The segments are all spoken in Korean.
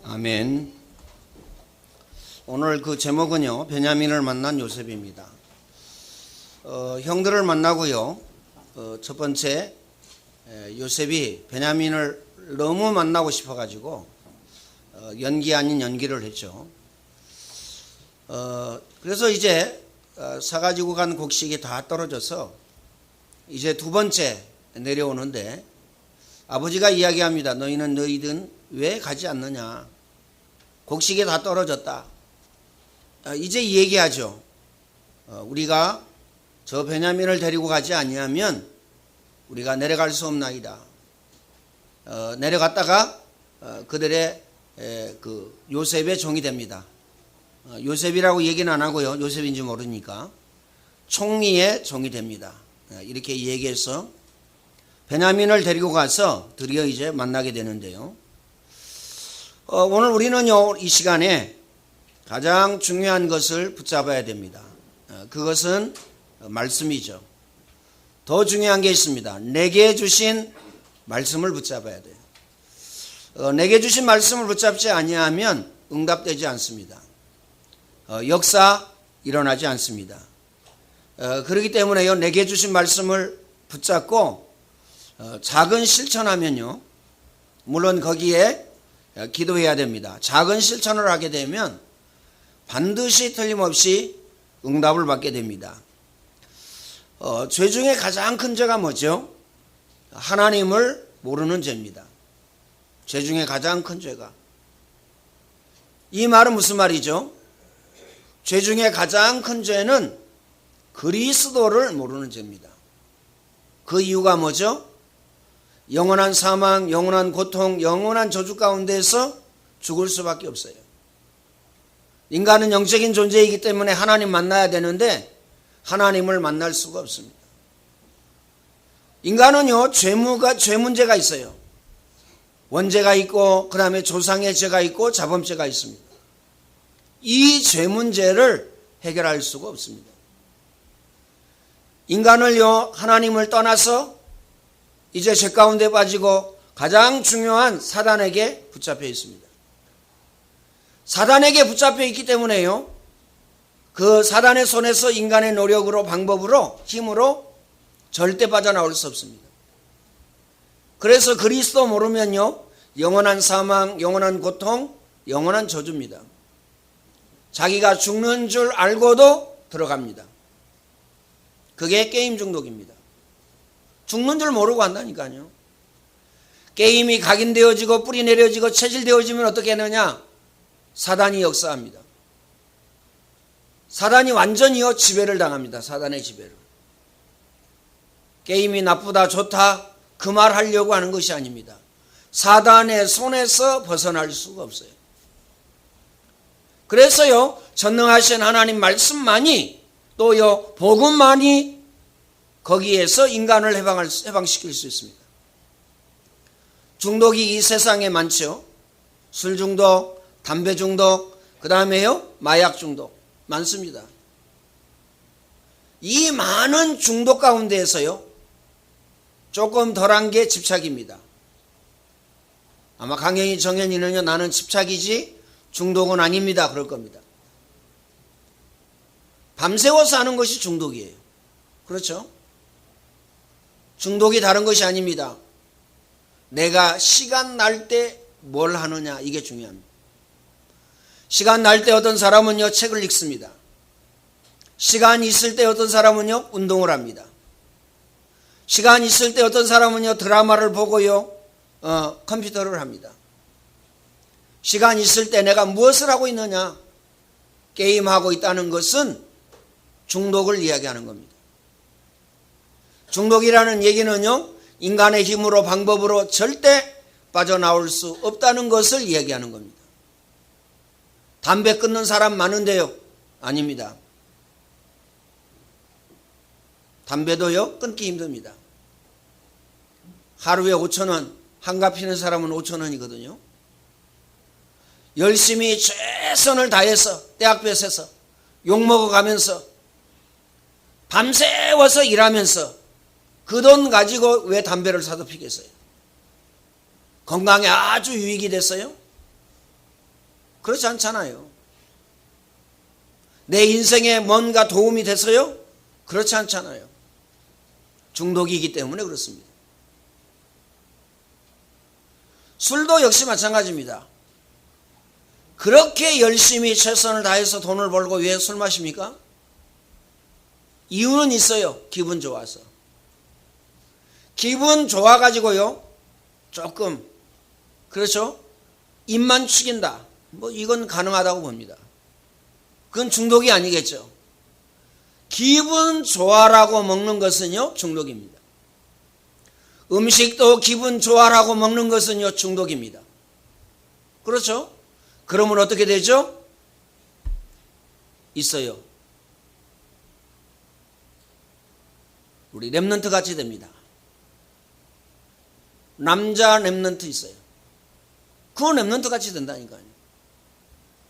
아멘. 오늘 그 제목은요, 베냐민을 만난 요셉입니다. 형들을 만나고요. 첫 번째, 요셉이 베냐민을 너무 만나고 싶어가지고 연기 아닌 연기를 했죠. 그래서 이제 사가지고 간 곡식이 다 떨어져서 이제 두 번째 내려오는데 아버지가 이야기합니다. 너희는 왜 가지 않느냐? 곡식이 다 떨어졌다. 이제 얘기하죠. 우리가 저 베냐민을 데리고 가지 아니하면 우리가 내려갈 수 없나이다. 내려갔다가 그들의 그 요셉의 종이 됩니다. 요셉이라고 얘기는 안 하고요. 요셉인지 모르니까 총리의 종이 됩니다. 이렇게 얘기해서 베냐민을 데리고 가서 드디어 이제 만나게 되는데요. 오늘 우리는요, 이 시간에 가장 중요한 것을 붙잡아야 됩니다. 그것은 말씀이죠. 더 중요한 게 있습니다. 내게 주신 말씀을 붙잡아야 돼요. 내게 주신 말씀을 붙잡지 아니하면 응답되지 않습니다. 역사 일어나지 않습니다. 그렇기 때문에요, 내게 주신 말씀을 붙잡고 작은 실천하면요, 물론 거기에 기도해야 됩니다. 작은 실천을 하게 되면 반드시 틀림없이 응답을 받게 됩니다. 죄 중에 가장 큰 죄가 뭐죠? 하나님을 모르는 죄입니다. 죄 중에 가장 큰 죄가. 이 말은 무슨 말이죠? 죄 중에 가장 큰 죄는 그리스도를 모르는 죄입니다. 그 이유가 뭐죠? 영원한 사망, 영원한 고통, 영원한 저주 가운데서 죽을 수밖에 없어요. 인간은 영적인 존재이기 때문에 하나님 만나야 되는데 하나님을 만날 수가 없습니다. 인간은요, 죄 문제가 있어요. 원죄가 있고 그 다음에 조상의 죄가 있고 자범죄가 있습니다. 이 죄 문제를 해결할 수가 없습니다. 인간을요, 하나님을 떠나서 이제 죄 가운데 빠지고 가장 중요한 사단에게 붙잡혀 있습니다. 사단에게 붙잡혀 있기 때문에요, 그 사단의 손에서 인간의 노력으로, 방법으로, 힘으로 절대 빠져나올 수 없습니다. 그래서 그리스도 모르면요, 영원한 사망, 영원한 고통, 영원한 저주입니다. 자기가 죽는 줄 알고도 들어갑니다. 그게 게임 중독입니다. 죽는 줄 모르고 한다니까요. 게임이 각인되어지고 뿌리 내려지고 체질되어지면 어떻게 하느냐? 사단이 역사합니다. 사단이 완전히요, 지배를 당합니다. 사단의 지배를. 게임이 나쁘다 좋다 그 말 하려고 하는 것이 아닙니다. 사단의 손에서 벗어날 수가 없어요. 그래서요, 전능하신 하나님 말씀만이 또요, 복음만이 거기에서 인간을 해방시킬 수 있습니다. 중독이 이 세상에 많죠. 술 중독, 담배 중독, 그 다음에요, 마약 중독 많습니다. 이 많은 중독 가운데에서요, 조금 덜한 게 집착입니다. 아마 강현이, 정현이는요, 나는 집착이지 중독은 아닙니다, 그럴 겁니다. 밤새워서 하는 것이 중독이에요. 그렇죠? 중독이 다른 것이 아닙니다. 내가 시간 날 때 뭘 하느냐, 이게 중요합니다. 시간 날 때 어떤 사람은요, 책을 읽습니다. 시간이 있을 때 어떤 사람은요, 운동을 합니다. 시간이 있을 때 어떤 사람은요, 드라마를 보고요, 컴퓨터를 합니다. 시간이 있을 때 내가 무엇을 하고 있느냐, 게임하고 있다는 것은 중독을 이야기하는 겁니다. 중독이라는 얘기는요, 인간의 힘으로, 방법으로 절대 빠져나올 수 없다는 것을 이야기하는 겁니다. 담배 끊는 사람 많은데요, 아닙니다. 담배도요, 끊기 힘듭니다. 하루에 5,000원, 한갑 피는 사람은 5,000원이거든요. 열심히 최선을 다해서, 떼학볕에서 욕먹어가면서 밤새워서 일하면서 그 돈 가지고 왜 담배를 사서 피겠어요? 건강에 아주 유익이 됐어요? 그렇지 않잖아요. 내 인생에 뭔가 도움이 됐어요? 그렇지 않잖아요. 중독이기 때문에 그렇습니다. 술도 역시 마찬가지입니다. 그렇게 열심히 최선을 다해서 돈을 벌고 왜 술 마십니까? 이유는 있어요. 기분 좋아서. 기분 좋아가지고요, 조금, 그렇죠? 입만 축인다. 뭐 이건 가능하다고 봅니다. 그건 중독이 아니겠죠. 기분 좋아라고 먹는 것은요, 중독입니다. 음식도 기분 좋아라고 먹는 것은요, 중독입니다. 그렇죠? 그러면 어떻게 되죠? 있어요. 우리 랩런트 같이 됩니다. 남자 랩런트 있어요. 그 랩런트 같이 된다니까요.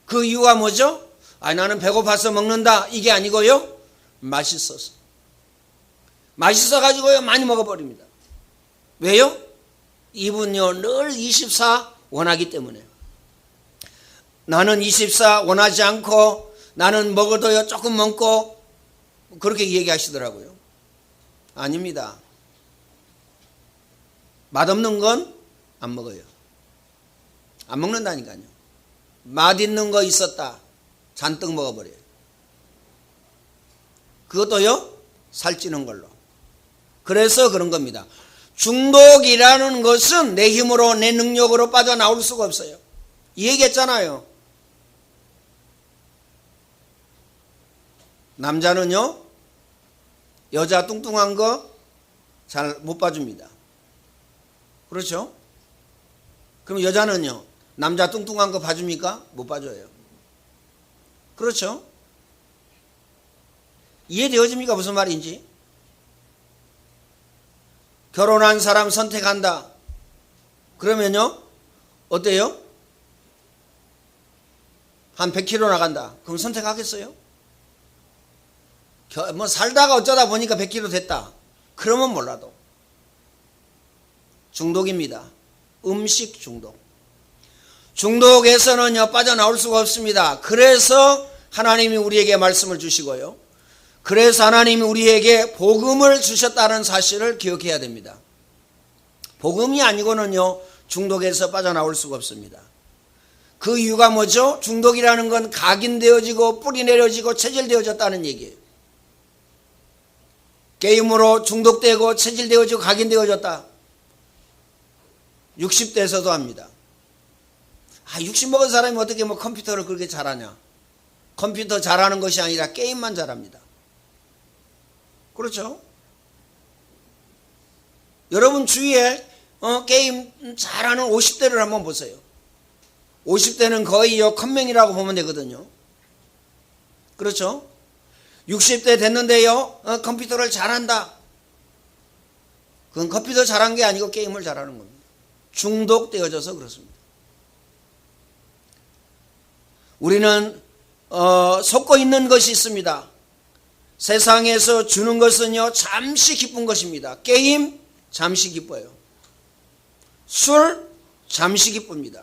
그 이유가 뭐죠? 나는 배고파서 먹는다, 이게 아니고요, 맛있어서. 맛있어가지고요, 많이 먹어버립니다. 왜요? 이분요, 늘 24 원하기 때문에. 나는 24 원하지 않고, 나는 먹어도요, 조금 먹고, 그렇게 얘기하시더라고요. 아닙니다. 맛없는 건 안 먹어요. 안 먹는다니까요. 맛있는 거 있었다, 잔뜩 먹어버려요. 그것도요, 살찌는 걸로. 그래서 그런 겁니다. 중독이라는 것은 내 힘으로, 내 능력으로 빠져나올 수가 없어요. 이 얘기했잖아요. 남자는요, 여자 뚱뚱한 거 잘 못 봐줍니다. 그렇죠? 그럼 여자는요, 남자 뚱뚱한 거 봐줍니까? 못 봐줘요. 그렇죠? 이해되어집니까? 무슨 말인지? 결혼한 사람 선택한다. 그러면요, 어때요? 한 100kg 나간다. 그럼 선택하겠어요? 뭐 살다가 어쩌다 보니까 100kg 됐다. 그러면 몰라도. 중독입니다. 음식 중독. 중독에서는요, 빠져나올 수가 없습니다. 그래서 하나님이 우리에게 말씀을 주시고요, 그래서 하나님이 우리에게 복음을 주셨다는 사실을 기억해야 됩니다. 복음이 아니고는요, 중독에서 빠져나올 수가 없습니다. 그 이유가 뭐죠? 중독이라는 건 각인되어지고 뿌리 내려지고 체질되어졌다는 얘기예요. 게임으로 중독되고 체질되어지고 각인되어졌다. 60대에서도 합니다. 60 먹은 사람이 어떻게 뭐 컴퓨터를 그렇게 잘하냐? 컴퓨터 잘하는 것이 아니라 게임만 잘합니다. 그렇죠? 여러분 주위에 게임 잘하는 50대를 한번 보세요. 50대는 거의 컴맹이라고 보면 되거든요. 그렇죠? 60대 됐는데요, 컴퓨터를 잘한다. 그건 컴퓨터 잘한 게 아니고 게임을 잘하는 겁니다. 중독되어져서 그렇습니다. 우리는 속고 있는 것이 있습니다. 세상에서 주는 것은요, 잠시 기쁜 것입니다. 게임 잠시 기뻐요. 술 잠시 기쁩니다.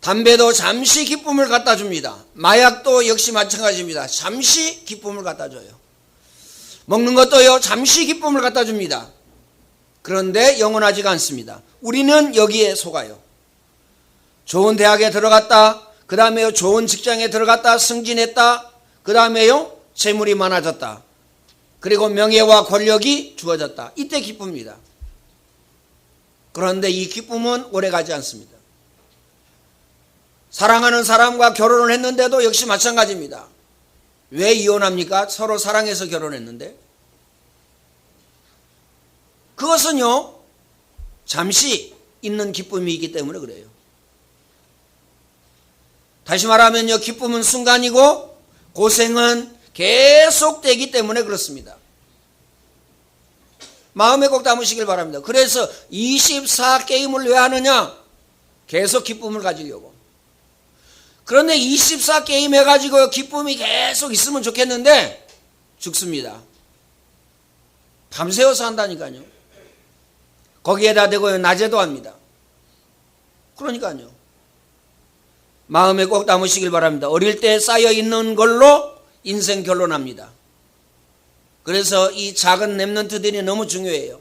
담배도 잠시 기쁨을 갖다 줍니다. 마약도 역시 마찬가지입니다. 잠시 기쁨을 갖다 줘요. 먹는 것도요, 잠시 기쁨을 갖다 줍니다. 그런데 영원하지가 않습니다. 우리는 여기에 속아요. 좋은 대학에 들어갔다, 그 다음에요, 좋은 직장에 들어갔다, 승진했다, 그 다음에요, 재물이 많아졌다, 그리고 명예와 권력이 주어졌다. 이때 기쁩니다. 그런데 이 기쁨은 오래가지 않습니다. 사랑하는 사람과 결혼을 했는데도 역시 마찬가지입니다. 왜 이혼합니까? 서로 사랑해서 결혼했는데. 그것은요, 잠시 있는 기쁨이 기 때문에 그래요. 다시 말하면요, 기쁨은 순간이고 고생은 계속되기 때문에 그렇습니다. 마음에 꼭 담으시길 바랍니다. 그래서 24 게임을 왜 하느냐? 계속 기쁨을 가지려고. 그런데 24 게임 해가지고 기쁨이 계속 있으면 좋겠는데 죽습니다. 밤새워서 한다니까요. 거기에다 대고 낮에도 합니다. 그러니까요. 마음에 꼭 담으시길 바랍니다. 어릴 때 쌓여 있는 걸로 인생 결론합니다. 그래서 이 작은 렘넌트들이 너무 중요해요.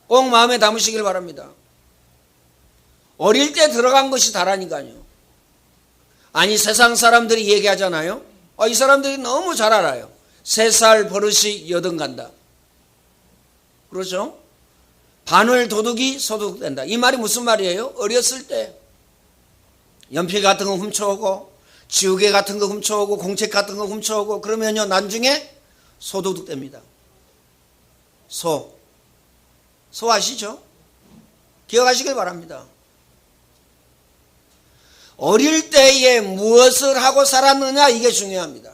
꼭 마음에 담으시길 바랍니다. 어릴 때 들어간 것이 다라니까요. 아니 세상 사람들이 얘기하잖아요. 이 사람들이 너무 잘 알아요. 3살 버릇이 여든간다. 그렇죠? 바늘 도둑이 소독된다. 이 말이 무슨 말이에요? 어렸을 때 연필 같은 거 훔쳐오고 지우개 같은 거 훔쳐오고 공책 같은 거 훔쳐오고 그러면요 나중에 소도둑됩니다. 소 아시죠? 기억하시길 바랍니다. 어릴 때에 무엇을 하고 살았느냐 이게 중요합니다.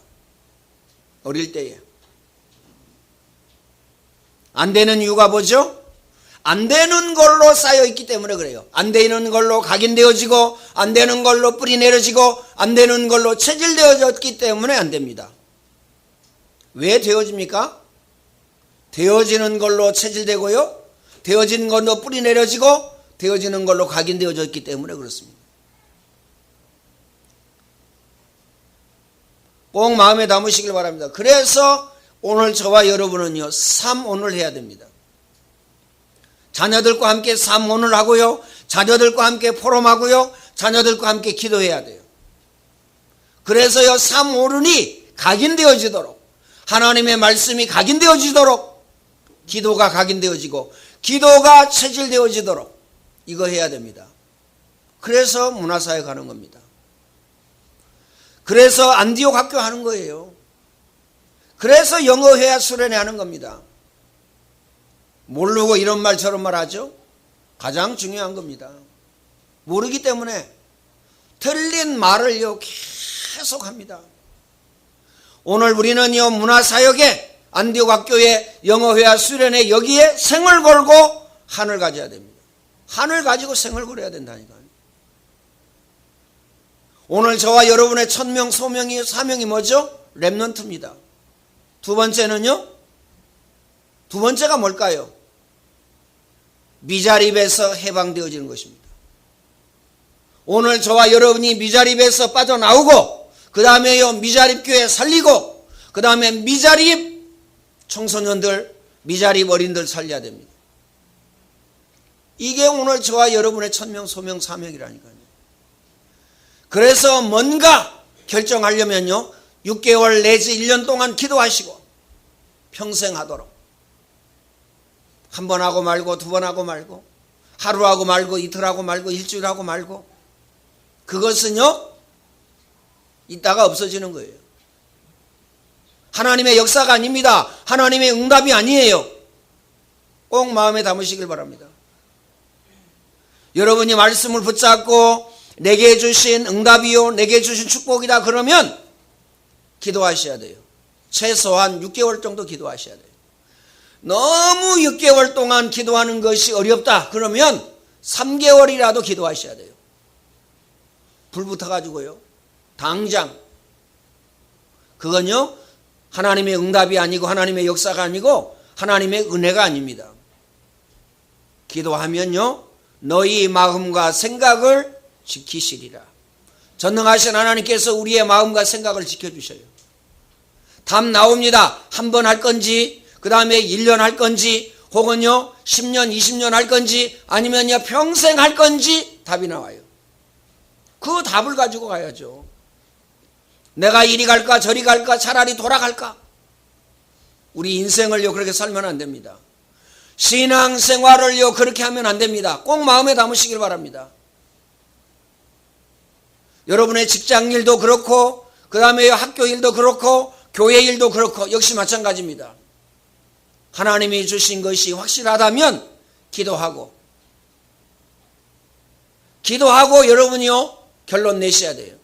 어릴 때에 안 되는 이유가 뭐죠? 안 되는 걸로 쌓여있기 때문에 그래요. 안 되는 걸로 각인되어지고 안 되는 걸로 뿌리 내려지고 안 되는 걸로 체질되어졌기 때문에 안 됩니다. 왜 되어집니까? 되어지는 걸로 체질되고요, 되어지는 걸로 뿌리 내려지고 되어지는 걸로 각인되어졌기 때문에 그렇습니다. 꼭 마음에 담으시길 바랍니다. 그래서 오늘 저와 여러분은요 3오늘 해야 됩니다. 자녀들과 함께 3오늘 하고요, 자녀들과 함께 포럼하고요, 자녀들과 함께 기도해야 돼요. 그래서요 3오늘이 각인되어지도록, 하나님의 말씀이 각인되어지도록, 기도가 각인되어지고 기도가 체질되어지도록 이거 해야 됩니다. 그래서 문화사역 하는 겁니다. 그래서 안디옥 학교 하는 거예요. 그래서 영어회화 수련회 하는 겁니다. 모르고 이런 말 저런 말 하죠? 가장 중요한 겁니다. 모르기 때문에 틀린 말을요 계속 합니다. 오늘 우리는요 문화사역에 안디옥 학교의 영어회화 수련회 여기에 생을 걸고 한을 가져야 됩니다. 한을 가지고 생을 걸어야 된다니까요. 오늘 저와 여러분의 1000명 소명이 사명이 뭐죠? 렘넌트입니다. 두 번째는요? 두 번째가 뭘까요? 미자립에서 해방되어지는 것입니다. 오늘 저와 여러분이 미자립에서 빠져나오고 그 다음에요 미자립 교회 살리고 그 다음에 미자립 청소년들, 미자립 어린들 살려야 됩니다. 이게 오늘 저와 여러분의 1000명 소명 사명이라니까요. 그래서 뭔가 결정하려면요 6개월 내지 1년 동안 기도하시고 평생 하도록, 한 번 하고 말고 두 번 하고 말고 하루 하고 말고 이틀 하고 말고 일주일 하고 말고, 그것은요 이따가 없어지는 거예요. 하나님의 역사가 아닙니다. 하나님의 응답이 아니에요. 꼭 마음에 담으시길 바랍니다. 여러분이 말씀을 붙잡고 내게 주신 응답이요 내게 주신 축복이다 그러면 기도하셔야 돼요. 최소한 6개월 정도 기도하셔야 돼요. 너무 6개월 동안 기도하는 것이 어렵다 그러면 3개월이라도 기도하셔야 돼요. 불 붙어가지고요 당장. 그건요 하나님의 응답이 아니고 하나님의 역사가 아니고 하나님의 은혜가 아닙니다. 기도하면요 너희 마음과 생각을 지키시리라. 전능하신 하나님께서 우리의 마음과 생각을 지켜주셔요. 답 나옵니다. 한 번 할 건지 그 다음에 1년 할 건지 혹은요 10년 20년 할 건지 아니면요 평생 할 건지 답이 나와요. 그 답을 가지고 가야죠. 내가 이리 갈까 저리 갈까 차라리 돌아갈까. 우리 인생을요 그렇게 살면 안 됩니다. 신앙생활을요 그렇게 하면 안 됩니다. 꼭 마음에 담으시길 바랍니다. 여러분의 직장 일도 그렇고 그 다음에 학교 일도 그렇고 교회 일도 그렇고 역시 마찬가지입니다. 하나님이 주신 것이 확실하다면 기도하고 여러분이요 결론 내셔야 돼요.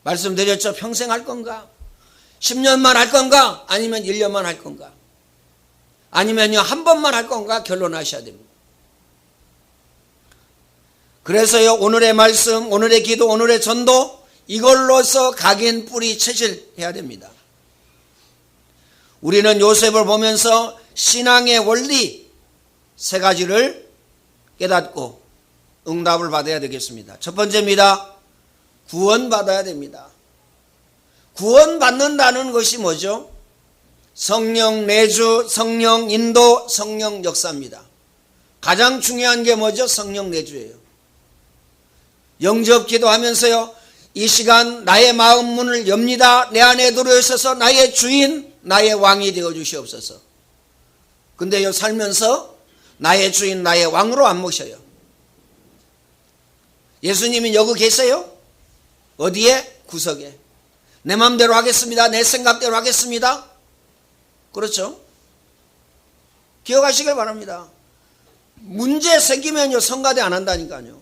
말씀드렸죠. 평생 할 건가? 10년만 할 건가? 아니면 1년만 할 건가? 아니면요 한 번만 할 건가? 결론하셔야 됩니다. 그래서요 오늘의 말씀, 오늘의 기도, 오늘의 전도 이걸로서 각인 뿌리 체질해야 됩니다. 우리는 요셉을 보면서 신앙의 원리 3가지를 깨닫고 응답을 받아야 되겠습니다. 첫 번째입니다. 구원받아야 됩니다. 구원받는다는 것이 뭐죠? 성령 내주, 성령 인도, 성령 역사입니다. 가장 중요한 게 뭐죠? 성령 내주예요. 영접 기도하면서요, 이 시간 나의 마음 문을 엽니다. 내 안에 들어오셔서 나의 주인, 나의 왕이 되어 주시옵소서. 근데요, 살면서 나의 주인, 나의 왕으로 안 모셔요. 예수님이 여기 계세요? 어디에? 구석에. 내 마음대로 하겠습니다. 내 생각대로 하겠습니다. 그렇죠? 기억하시길 바랍니다. 문제 생기면요, 성가대 안 한다니까요.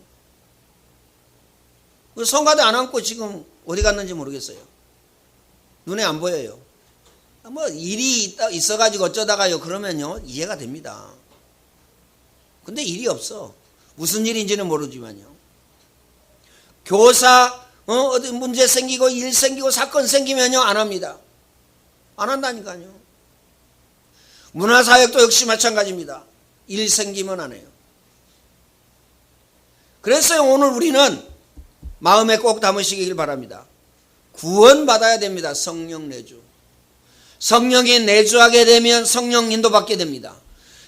성가대 안 앉고 지금 어디 갔는지 모르겠어요. 눈에 안 보여요. 뭐 일이 있어가지고 어쩌다가요 그러면요 이해가 됩니다. 근데 일이 없어. 무슨 일인지는 모르지만요. 교사 어디 문제 생기고 일 생기고 사건 생기면요 안 합니다. 안 한다니까요. 문화사역도 역시 마찬가지입니다. 일 생기면 안 해요. 그래서 오늘 우리는 마음에 꼭 담으시길 바랍니다. 구원받아야 됩니다. 성령 내주. 성령이 내주하게 되면 성령 인도받게 됩니다.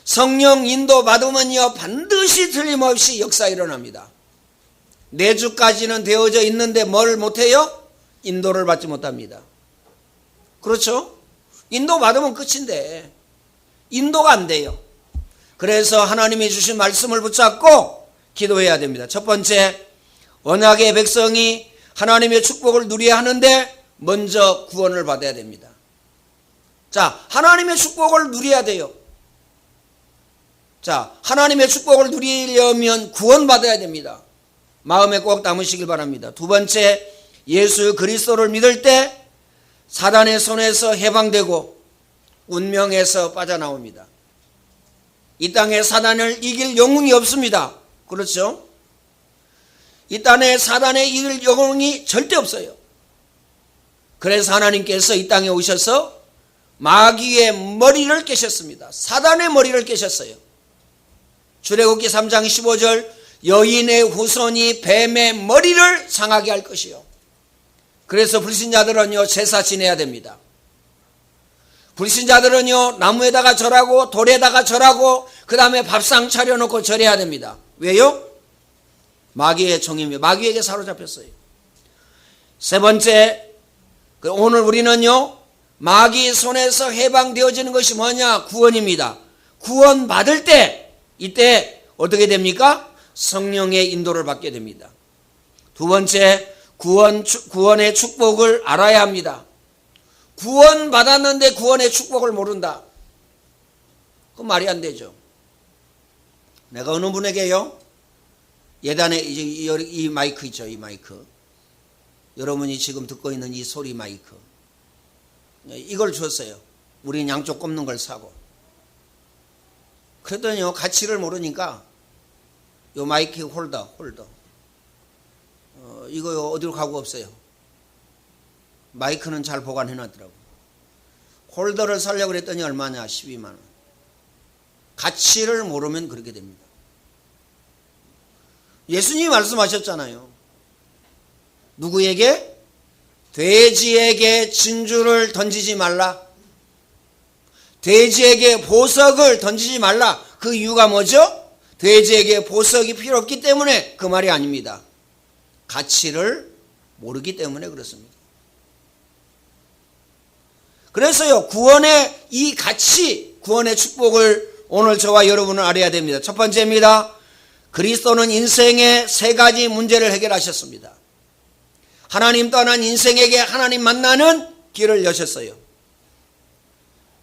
성령 인도받으면요 반드시 틀림없이 역사 일어납니다. 내주까지는 되어져 있는데 뭘 못해요? 인도를 받지 못합니다. 그렇죠? 인도받으면 끝인데 인도가 안 돼요. 그래서 하나님이 주신 말씀을 붙잡고 기도해야 됩니다. 첫 번째, 언약의 백성이 하나님의 축복을 누려야 하는데 먼저 구원을 받아야 됩니다. 자, 하나님의 축복을 누려야 돼요. 자, 하나님의 축복을 누리려면 구원받아야 됩니다. 마음에 꼭 담으시길 바랍니다. 두 번째, 예수 그리스도를 믿을 때 사단의 손에서 해방되고 운명에서 빠져나옵니다. 이 땅에 사단을 이길 영웅이 없습니다. 그렇죠? 이 땅에 사단을 이길 영웅이 절대 없어요. 그래서 하나님께서 이 땅에 오셔서 마귀의 머리를 깨셨습니다. 사단의 머리를 깨셨어요. 출애굽기 3장 15절 여인의 후손이 뱀의 머리를 상하게 할 것이요. 그래서 불신자들은요 제사 지내야 됩니다. 불신자들은요 나무에다가 절하고 돌에다가 절하고 그 다음에 밥상 차려놓고 절해야 됩니다. 왜요? 마귀의 종입니다. 마귀에게 사로잡혔어요. 세 번째, 오늘 우리는요 마귀 손에서 해방되어지는 것이 뭐냐? 구원입니다. 구원 받을 때 이때 어떻게 됩니까? 성령의 인도를 받게 됩니다. 두 번째, 구원의 축복을 알아야 합니다. 구원 받았는데 구원의 축복을 모른다. 그건 말이 안 되죠. 내가 어느 분에게요 예단에 이 마이크 있죠, 이 마이크. 여러분이 지금 듣고 있는 이 소리 마이크. 이걸 줬어요. 우리는 양쪽 꼽는 걸 사고. 그랬더니요 가치를 모르니까 요 마이크 홀더 이거 어디로 가고 없어요. 마이크는 잘 보관해 놨더라고. 홀더를 사려고 그랬더니 얼마냐? 12만 원. 가치를 모르면 그렇게 됩니다. 예수님이 말씀하셨잖아요. 누구에게? 돼지에게 진주를 던지지 말라. 돼지에게 보석을 던지지 말라. 그 이유가 뭐죠? 돼지에게 보석이 필요 없기 때문에 그 말이 아닙니다. 가치를 모르기 때문에 그렇습니다. 그래서요 구원의 이 가치, 구원의 축복을 오늘 저와 여러분은 알아야 됩니다. 첫 번째입니다. 그리스도는 인생의 세 가지 문제를 해결하셨습니다. 하나님 떠난 인생에게 하나님 만나는 길을 여셨어요.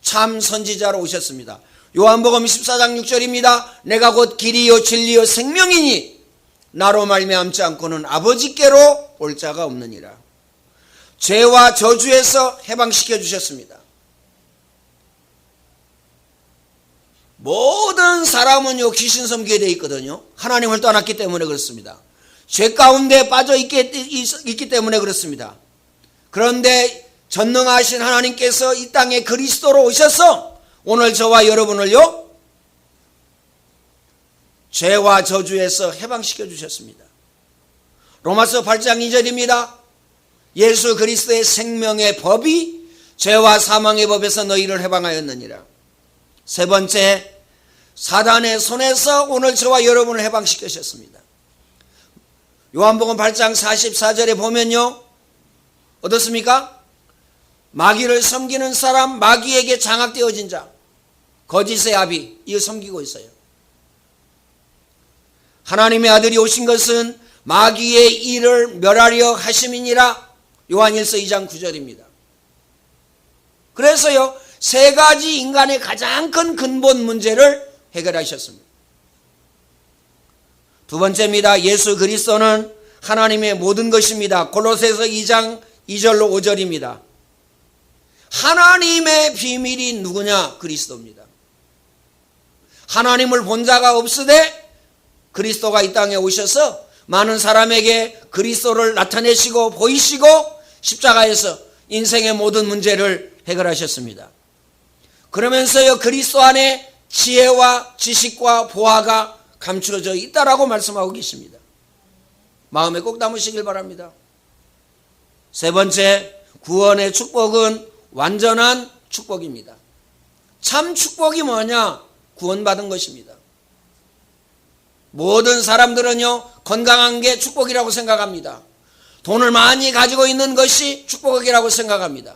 참 선지자로 오셨습니다. 요한복음 14장 6절입니다. 내가 곧 길이요 진리요 생명이니 나로 말미암지 않고는 아버지께로 올 자가 없느니라. 죄와 저주에서 해방시켜 주셨습니다. 모든 사람은요 귀신 섬기게 되어 있거든요. 하나님을 떠났기 때문에 그렇습니다. 죄 가운데 빠져 있기 때문에 그렇습니다. 그런데 전능하신 하나님께서 이 땅에 그리스도로 오셔서 오늘 저와 여러분을요 죄와 저주에서 해방시켜 주셨습니다. 로마서 8장 2절입니다. 예수 그리스도의 생명의 법이 죄와 사망의 법에서 너희를 해방하였느니라. 세 번째, 사단의 손에서 오늘 저와 여러분을 해방시키셨습니다. 요한복음 8장 44절에 보면요, 어떻습니까? 마귀를 섬기는 사람, 마귀에게 장악되어진 자, 거짓의 아비, 이거 섬기고 있어요. 하나님의 아들이 오신 것은 마귀의 일을 멸하려 하심이니라. 요한일서 2장 9절입니다. 그래서요, 세 가지 인간의 가장 큰 근본 문제를 해결하셨습니다. 두 번째입니다. 예수 그리스도는 하나님의 모든 것입니다. 골로새서 2장 2절로 5절입니다. 하나님의 비밀이 누구냐? 그리스도입니다. 하나님을 본 자가 없으되 그리스도가 이 땅에 오셔서 많은 사람에게 그리스도를 나타내시고 보이시고 십자가에서 인생의 모든 문제를 해결하셨습니다. 그러면서요, 그리스도 안에 지혜와 지식과 보화가 감추어져 있다라고 말씀하고 계십니다. 마음에 꼭 담으시길 바랍니다. 세 번째, 구원의 축복은 완전한 축복입니다. 참 축복이 뭐냐? 구원받은 것입니다. 모든 사람들은요, 건강한 게 축복이라고 생각합니다. 돈을 많이 가지고 있는 것이 축복이라고 생각합니다.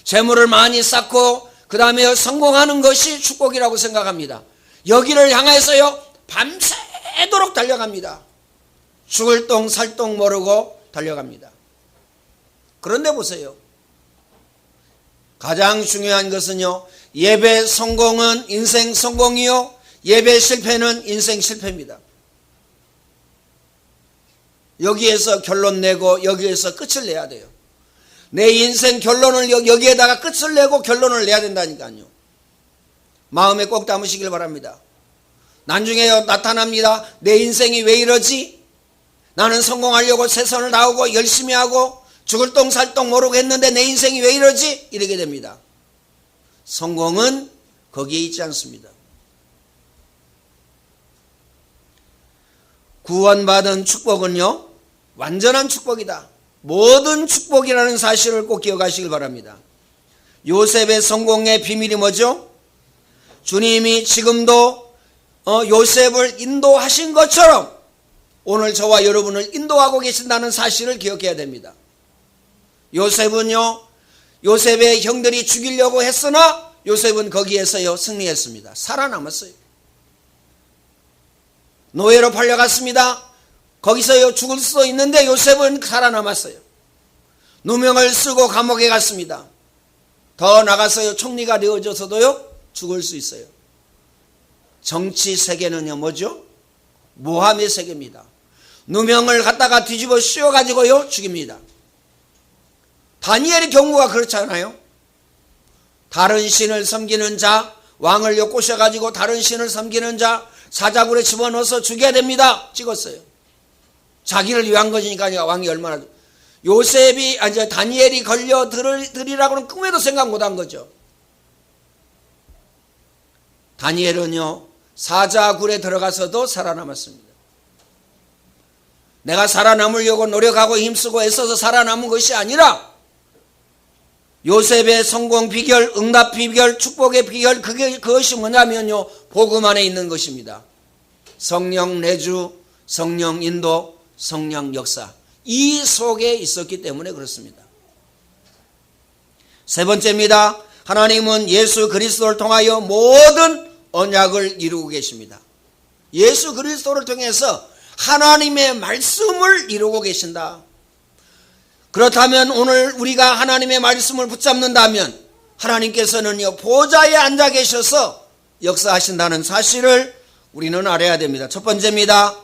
재물을 많이 쌓고 그 다음에 성공하는 것이 축복이라고 생각합니다. 여기를 향해서요, 밤새도록 달려갑니다. 죽을 똥 살 똥 모르고 달려갑니다. 그런데 보세요, 가장 중요한 것은요, 예배 성공은 인생 성공이요, 예배 실패는 인생 실패입니다. 여기에서 결론 내고 여기에서 끝을 내야 돼요. 내 인생 결론을 여기에다가 끝을 내고 결론을 내야 된다니까요. 마음에 꼭 담으시길 바랍니다. 나중에 나타납니다. 내 인생이 왜 이러지? 나는 성공하려고 최선을 다하고 열심히 하고 죽을 똥 살 똥 모르고 했는데 내 인생이 왜 이러지? 이러게 됩니다. 성공은 거기에 있지 않습니다. 구원받은 축복은요, 완전한 축복이다. 모든 축복이라는 사실을 꼭 기억하시길 바랍니다. 요셉의 성공의 비밀이 뭐죠? 주님이 지금도 요셉을 인도하신 것처럼 오늘 저와 여러분을 인도하고 계신다는 사실을 기억해야 됩니다. 요셉은요, 요셉의 형들이 죽이려고 했으나 요셉은 거기에서요, 승리했습니다. 살아남았어요. 노예로 팔려갔습니다. 거기서요, 죽을 수도 있는데 요셉은 살아남았어요. 누명을 쓰고 감옥에 갔습니다. 더 나가서요, 총리가 되어져서도요, 죽을 수 있어요. 정치 세계는요, 뭐죠? 모함의 세계입니다. 누명을 갖다가 뒤집어 씌워가지고요, 죽입니다. 다니엘의 경우가 그렇잖아요. 다른 신을 섬기는 자, 왕을 엮으셔가지고 다른 신을 섬기는 자, 사자굴에 집어넣어서 죽여야 됩니다. 찍었어요. 자기를 위한 것이니까 왕이 얼마나. 다니엘이 걸려들이라고는 꿈에도 생각 못한 거죠. 다니엘은요, 사자굴에 들어가서도 살아남았습니다. 내가 살아남으려고 노력하고 힘쓰고 애써서 살아남은 것이 아니라 요셉의 성공 비결, 응답 비결, 축복의 비결, 그것이 뭐냐면요, 복음 안에 있는 것입니다. 성령 내주, 성령 인도, 성령 역사, 이 속에 있었기 때문에 그렇습니다. 세 번째입니다. 하나님은 예수 그리스도를 통하여 모든 언약을 이루고 계십니다. 예수 그리스도를 통해서 하나님의 말씀을 이루고 계신다. 그렇다면 오늘 우리가 하나님의 말씀을 붙잡는다면 하나님께서는요, 보좌에 앉아 계셔서 역사하신다는 사실을 우리는 알아야 됩니다. 첫 번째입니다.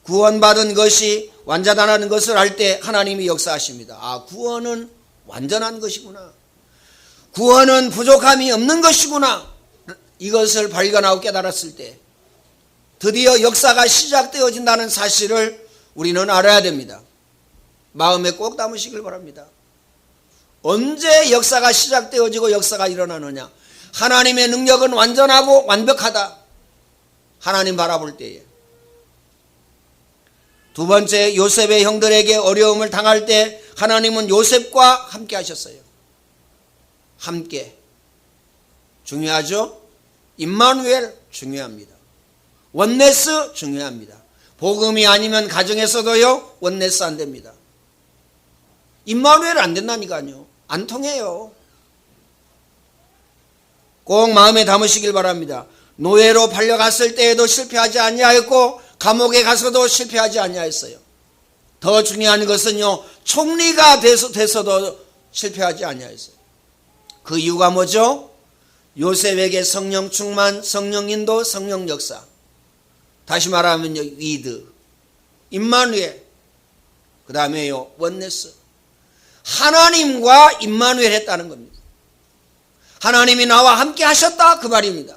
구원받은 것이 완전하다는 것을 알 때 하나님이 역사하십니다. 아, 구원은 완전한 것이구나. 구원은 부족함이 없는 것이구나. 이것을 발견하고 깨달았을 때 드디어 역사가 시작되어진다는 사실을 우리는 알아야 됩니다. 마음에 꼭 담으시길 바랍니다. 언제 역사가 시작되어지고 역사가 일어나느냐? 하나님의 능력은 완전하고 완벽하다. 하나님 바라볼 때에. 두 번째, 요셉의 형들에게 어려움을 당할 때 하나님은 요셉과 함께 하셨어요. 함께. 중요하죠? 임마누엘 중요합니다. 원네스 중요합니다. 복음이 아니면 가정에서도요, 원네스 안 됩니다. 임마누엘 안 된다니까요. 안 통해요. 꼭 마음에 담으시길 바랍니다. 노예로 팔려갔을 때에도 실패하지 아니하였고 감옥에 가서도 실패하지 아니하였어요. 더 중요한 것은요, 총리가 돼서도 실패하지 아니하였어요. 그 이유가 뭐죠? 요셉에게 성령 충만, 성령 인도, 성령 역사. 다시 말하면요, 위드, 임마누엘, 그 다음에요, 원네스. 하나님과 임마누엘 했다는 겁니다. 하나님이 나와 함께 하셨다 그 말입니다.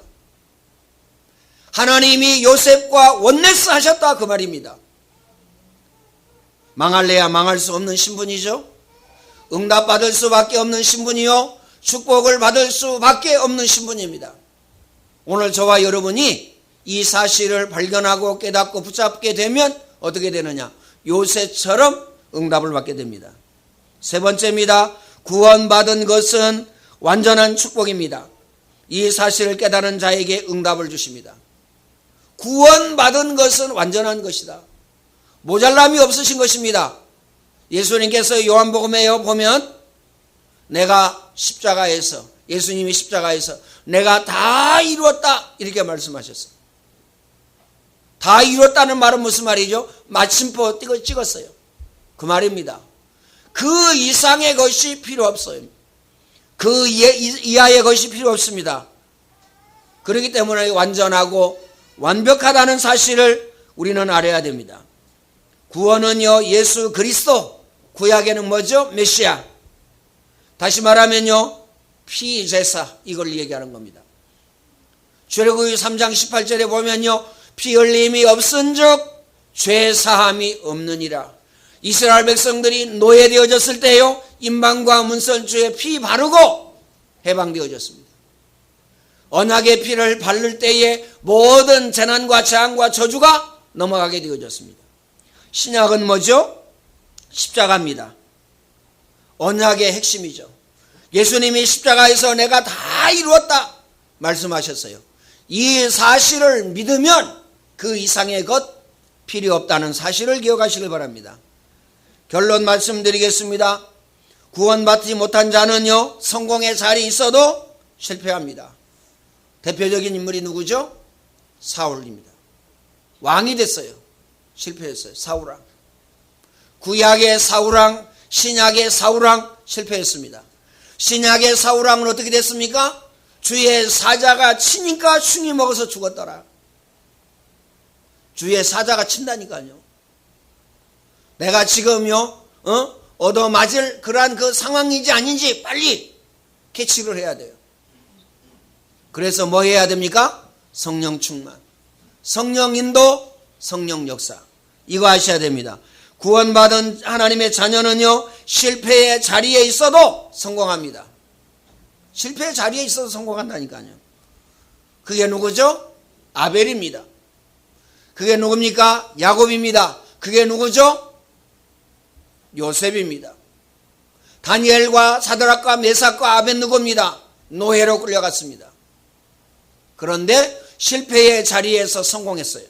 하나님이 요셉과 원네스 하셨다 그 말입니다. 망할래야 망할 수 없는 신분이죠. 응답받을 수밖에 없는 신분이요, 축복을 받을 수밖에 없는 신분입니다. 오늘 저와 여러분이 이 사실을 발견하고 깨닫고 붙잡게 되면 어떻게 되느냐? 요셉처럼 응답을 받게 됩니다. 세 번째입니다. 구원받은 것은 완전한 축복입니다. 이 사실을 깨달은 자에게 응답을 주십니다. 구원받은 것은 완전한 것이다. 모자람이 없으신 것입니다. 예수님께서 요한복음에 보면 내가 십자가에서, 예수님이 십자가에서 내가 다 이루었다 이렇게 말씀하셨어요. 다 이뤘다는 말은 무슨 말이죠? 마침표 찍었어요. 그 말입니다. 그 이상의 것이 필요 없어요. 그 이하의 것이 필요 없습니다. 그렇기 때문에 완전하고 완벽하다는 사실을 우리는 알아야 됩니다. 구원은요, 예수 그리스도, 구약에는 뭐죠? 메시아. 다시 말하면요, 피제사, 이걸 얘기하는 겁니다. 출애굽기 3장 18절에 보면요, 피 흘림이 없은즉 죄사함이 없느니라. 이스라엘 백성들이 노예되어졌을 때요, 임방과 문설주에 피 바르고 해방되어졌습니다. 언약의 피를 바를 때에 모든 재난과 재앙과 저주가 넘어가게 되어졌습니다. 신약은 뭐죠? 십자가입니다. 언약의 핵심이죠. 예수님이 십자가에서 내가 다 이루었다 말씀하셨어요. 이 사실을 믿으면 그 이상의 것 필요 없다는 사실을 기억하시길 바랍니다. 결론 말씀드리겠습니다. 구원받지 못한 자는요, 성공의 자리에 있어도 실패합니다. 대표적인 인물이 누구죠? 사울입니다. 왕이 됐어요. 실패했어요. 사울왕. 구약의 사울왕, 신약의 사울왕 실패했습니다. 신약의 사울왕은 어떻게 됐습니까? 주의 사자가 치니까 충이 먹어서 죽었더라. 주의 사자가 친다니까요. 내가 지금요, 얻어맞을 그러한 그 상황인지 아닌지 빨리 캐치를 해야 돼요. 그래서 뭐 해야 됩니까? 성령 충만, 성령 인도, 성령 역사. 이거 아셔야 됩니다. 구원받은 하나님의 자녀는요, 실패의 자리에 있어도 성공합니다. 실패의 자리에 있어도 성공한다니까요. 그게 누구죠? 아벨입니다. 그게 누굽니까? 야곱입니다. 그게 누구죠? 요셉입니다. 다니엘과 사드락과 메삭과 아벳느고입니다. 노예로 끌려갔습니다. 그런데 실패의 자리에서 성공했어요.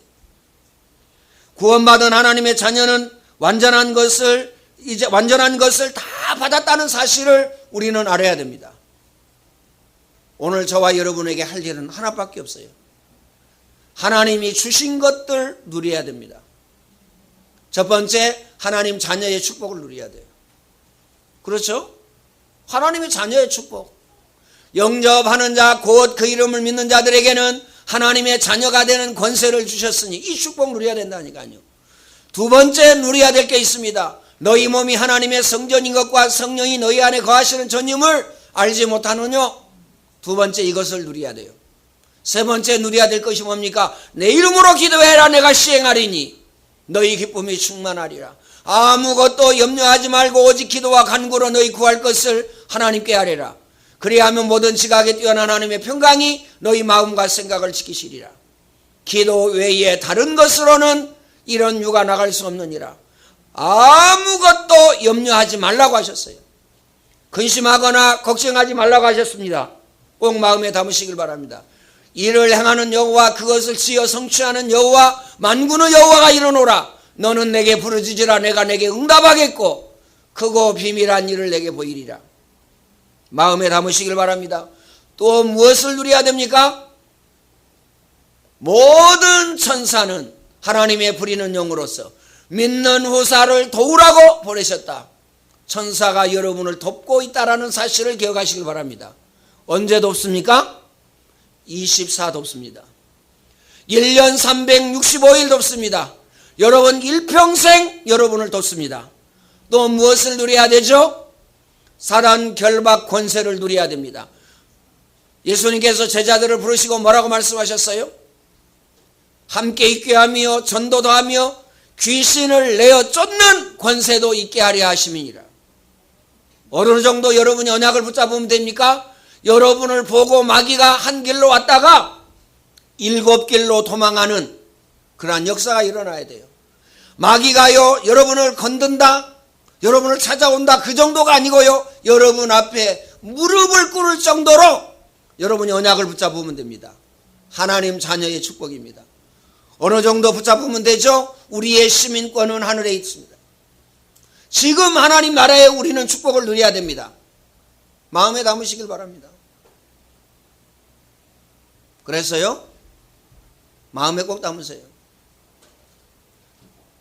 구원받은 하나님의 자녀는 완전한 것을 다 받았다는 사실을 우리는 알아야 됩니다. 오늘 저와 여러분에게 할 일은 하나밖에 없어요. 하나님이 주신 것들 누려야 됩니다. 첫 번째, 하나님 자녀의 축복을 누려야 돼요. 그렇죠? 하나님의 자녀의 축복. 영접하는 자, 곧 그 이름을 믿는 자들에게는 하나님의 자녀가 되는 권세를 주셨으니 이 축복 누려야 된다니까요. 두 번째 누려야 될 게 있습니다. 너희 몸이 하나님의 성전인 것과 성령이 너희 안에 거하시는 전임을 알지 못하느냐? 두 번째 이것을 누려야 돼요. 세 번째 누려야 될 것이 뭡니까? 내 이름으로 기도해라 내가 시행하리니 너희 기쁨이 충만하리라. 아무것도 염려하지 말고 오직 기도와 간구로 너희 구할 것을 하나님께 아뢰라. 그리하면 모든 지각에 뛰어난 하나님의 평강이 너희 마음과 생각을 지키시리라. 기도 외에 다른 것으로는 이런 유가 나갈 수 없느니라. 아무것도 염려하지 말라고 하셨어요. 근심하거나 걱정하지 말라고 하셨습니다. 꼭 마음에 담으시길 바랍니다. 이를 행하는 여호와, 그것을 지어 성취하는 여호와, 만군의 여호와가 이르노라. 너는 내게 부르짖으라. 내가 내게 응답하겠고 크고 비밀한 일을 내게 보이리라. 마음에 담으시길 바랍니다. 또 무엇을 누려야 됩니까? 모든 천사는 하나님의 부리는 영으로서 믿는 후사를 도우라고 보내셨다. 천사가 여러분을 돕고 있다는 사실을 기억하시길 바랍니다. 언제 돕습니까? 24 돕습니다. 1년 365일 돕습니다. 여러분 일평생 여러분을 돕습니다. 또 무엇을 누려야 되죠? 사단 결박 권세를 누려야 됩니다. 예수님께서 제자들을 부르시고 뭐라고 말씀하셨어요? 함께 있게 하며 전도도 하며 귀신을 내어 쫓는 권세도 있게 하려 하심이니라. 어느 정도 여러분이 언약을 붙잡으면 됩니까? 여러분을 보고 마귀가 한 길로 왔다가 7길로 도망하는 그러한 역사가 일어나야 돼요. 마귀가요 여러분을 건든다, 여러분을 찾아온다, 그 정도가 아니고요, 여러분 앞에 무릎을 꿇을 정도로 여러분이 언약을 붙잡으면 됩니다. 하나님 자녀의 축복입니다. 어느 정도 붙잡으면 되죠? 우리의 시민권은 하늘에 있습니다. 지금 하나님 나라에 우리는 축복을 누려야 됩니다. 마음에 담으시길 바랍니다. 그래서요, 마음에 꼭 담으세요.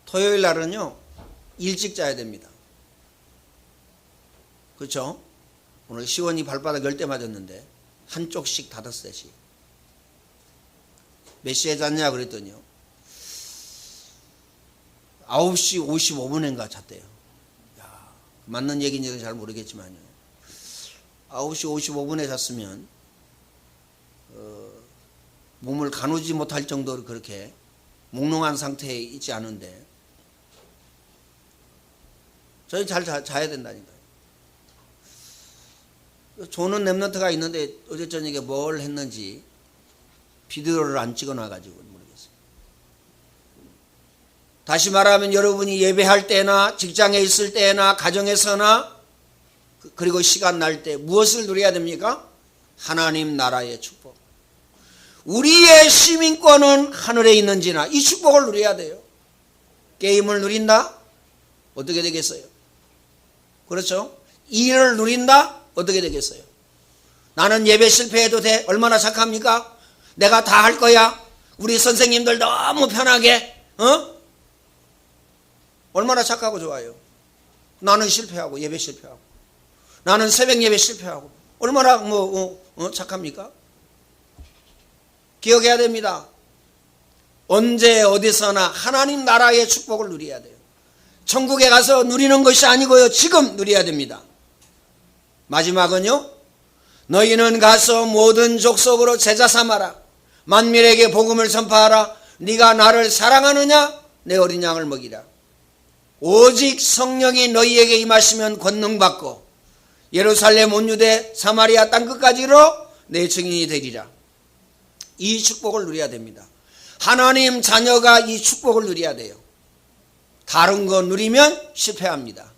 토요일 날은요 일찍 자야 됩니다. 그렇죠? 오늘 시원이 발바닥 10대 맞았는데 한쪽씩 5대씩. 몇 시에 잤냐 그랬더니요 9시 55분인가 잤대요. 야, 맞는 얘기인지는 잘 모르겠지만요, 9시 55분에 잤으면 몸을 가누지 못할 정도로 그렇게 몽롱한 상태에 있지 않은데, 저희 잘 자야 된다니까요. 조는 랩런트가 있는데 어제 저녁에 뭘 했는지 비디오를 안 찍어놔가지고 모르겠어요. 다시 말하면 여러분이 예배할 때나 직장에 있을 때나 가정에서나 그리고 시간 날 때 무엇을 누려야 됩니까? 하나님 나라의 축복. 우리의 시민권은 하늘에 있는지나 이 축복을 누려야 돼요. 게임을 누린다? 어떻게 되겠어요? 그렇죠? 일을 누린다? 어떻게 되겠어요? 나는 예배 실패해도 돼? 얼마나 착합니까? 내가 다 할 거야? 우리 선생님들 너무 편하게, 얼마나 착하고 좋아요. 나는 실패하고 예배 실패하고 나는 새벽 예배 실패하고 얼마나 착합니까? 기억해야 됩니다. 언제 어디서나 하나님 나라의 축복을 누려야 돼요. 천국에 가서 누리는 것이 아니고요, 지금 누려야 됩니다. 마지막은요, 너희는 가서 모든 족속으로 제자 삼아라. 만민에게 복음을 전파하라. 네가 나를 사랑하느냐? 내 어린 양을 먹이라. 오직 성령이 너희에게 임하시면 권능받고 예루살렘 온 유대 사마리아 땅끝까지로 내 증인이 되리라. 이 축복을 누려야 됩니다. 하나님 자녀가 이 축복을 누려야 돼요. 다른 거 누리면 실패합니다.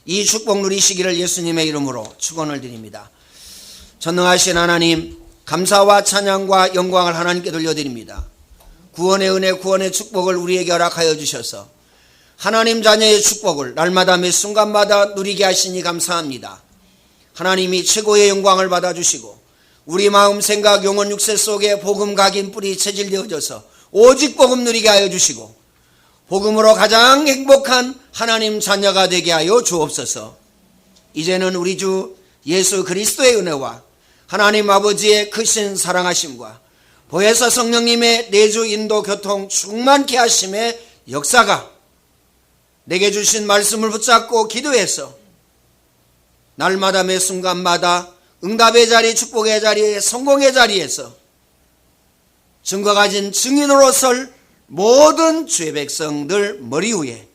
이 축복 누리시기를 예수님의 이름으로 축원을 드립니다. 전능하신 하나님, 감사와 찬양과 영광을 하나님께 돌려드립니다. 구원의 은혜, 구원의 축복을 우리에게 허락하여 주셔서 하나님 자녀의 축복을 날마다 매 순간마다 누리게 하시니 감사합니다. 하나님이 최고의 영광을 받아주시고 우리 마음, 생각, 영혼, 육체 속에 복음 각인 뿌리 체질되어져서 오직 복음 누리게 하여 주시고 복음으로 가장 행복한 하나님 자녀가 되게 하여 주옵소서. 이제는 우리 주 예수 그리스도의 은혜와 하나님 아버지의 크신 사랑하심과 보혜사 성령님의 내주 인도 교통 충만케 하심의 역사가 내게 주신 말씀을 붙잡고 기도해서 날마다 매 순간마다 응답의 자리, 축복의 자리에, 성공의 자리에서 증거 가진 증인으로 설 모든 주의 백성들 머리 위에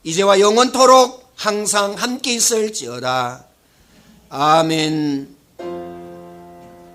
이제와 영원토록 항상 함께 있을지어다. 아멘.